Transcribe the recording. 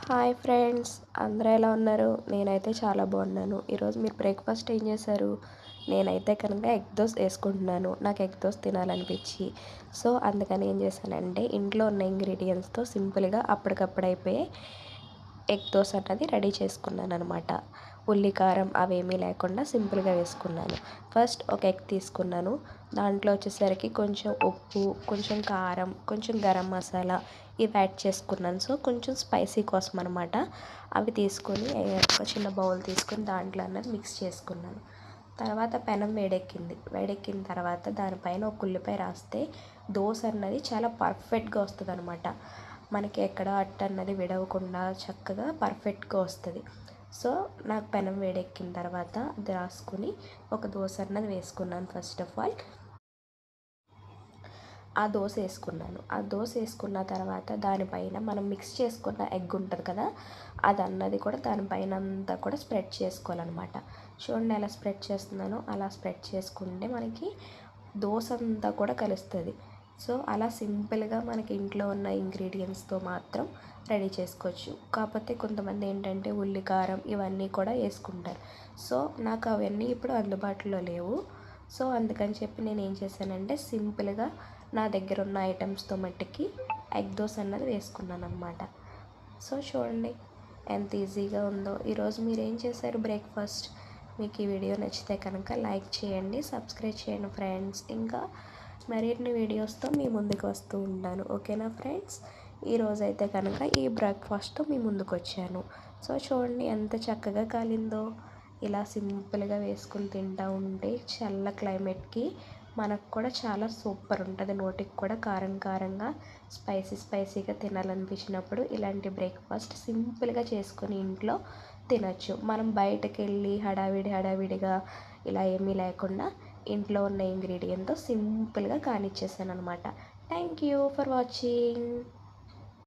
Hi friends, అందరూ ఎలా ఉన్నారు? నేనైతే చాలా బాగున్నాను. ఈరోజు మీరు బ్రేక్ఫాస్ట్ ఏం చేశారు? నేనైతే కనుక ఎగ్ దోస వేసుకుంటున్నాను. నాకు ఎగ్ దోస తినాలనిపించి. సో అందుకని ఏం చేశానంటే ఇంట్లో ఉన్న ఇంగ్రీడియంట్స్తో సింపుల్గా అప్పటికప్పుడు అయిపోయే ఎగ్ దోస అన్నది రెడీ చేసుకున్నాను అనమాట. ఉల్లి కారం అవేమీ లేకుండా సింపుల్గా వేసుకున్నాను. ఫస్ట్ ఒక ఎగ్ తీసుకున్నాను. దాంట్లో వచ్చేసరికి కొంచెం ఉప్పు, కొంచెం కారం, కొంచెం గరం మసాలా ఇవి యాడ్ చేసుకున్నాను. సో కొంచెం స్పైసీ కోసం అనమాట. అవి తీసుకొని ఒక చిన్న బౌల్ తీసుకొని దాంట్లో అన్నది మిక్స్ చేసుకున్నాను. తర్వాత పెనం వేడెక్కిన తర్వాత దానిపైన ఒక ఉల్లిపాయ రాస్తే దోశ అన్నది చాలా పర్ఫెక్ట్గా వస్తుంది అనమాట. మనకి ఎక్కడ అట్ట అన్నది విడవకుండా చక్కగా పర్ఫెక్ట్గా వస్తుంది. సో నాకు పెనం వేడెక్కిన తర్వాత అది రాసుకుని ఒక దోశ అన్నది వేసుకున్నాను. ఫస్ట్ ఆఫ్ ఆల్ ఆ దోశ వేసుకున్నాను. ఆ దోశ వేసుకున్న తర్వాత దానిపైన మనం మిక్స్ చేసుకున్న ఎగ్ ఉంటుంది కదా, అది అన్నది కూడా దానిపైన అంతా కూడా స్ప్రెడ్ చేసుకోవాలన్నమాట. చూడండి ఎలా స్ప్రెడ్ చేస్తున్నానో అలా స్ప్రెడ్ చేసుకుంటే మనకి దోశ అంతా కూడా కలుస్తుంది. సో అలా సింపుల్గా మనకి ఇంట్లో ఉన్న ఇంగ్రీడియంట్స్తో మాత్రం రెడీ చేసుకోవచ్చు. కాకపోతే కొంతమంది ఏంటంటే ఉల్లి కారం ఇవన్నీ కూడా వేసుకుంటారు. సో నాకు అవన్నీ ఇప్పుడు అందుబాటులో లేవు. సో అందుకని చెప్పి నేను ఏం చేశానంటే సింపుల్గా నా దగ్గర ఉన్న ఐటమ్స్తో మట్టుకి ఎగ్ దోశ అన్నది వేసుకున్నాను అనమాట. సో చూడండి ఎంత ఈజీగా ఉందో. ఈరోజు మీరు ఏం చేశారు బ్రేక్ఫాస్ట్? మీకు ఈ వీడియో నచ్చితే కనుక లైక్ చేయండి, సబ్స్క్రైబ్ చేయండి ఫ్రెండ్స్. ఇంకా మరిన్ని వీడియోస్తో మీ ముందుకు వస్తూ ఉంటాను. ఓకేనా ఫ్రెండ్స్? ఈరోజైతే కనుక ఈ బ్రేక్ఫాస్ట్తో మీ ముందుకు వచ్చాను. సో చూడండి ఎంత చక్కగా కాలిందో. ఇలా సింపుల్గా వేసుకుని తింటూ ఉంటే చల్ల క్లైమేట్కి మనకు కూడా చాలా సూపర్ ఉంటుంది. నోటికి కూడా కారం కారంగా స్పైసీగా తినాలనిపించినప్పుడు ఇలాంటి బ్రేక్ఫాస్ట్ సింపుల్గా చేసుకొని ఇంట్లో తినచ్చు. మనం బయటకు వెళ్ళి హడావిడిగా ఇలా ఏమీ లేకుండా ఇంట్లో ఉన్న ఇంగ్రీడియంట్తో సింపుల్గా కానిచ్చేసాను అనమాట. Thank you for watching.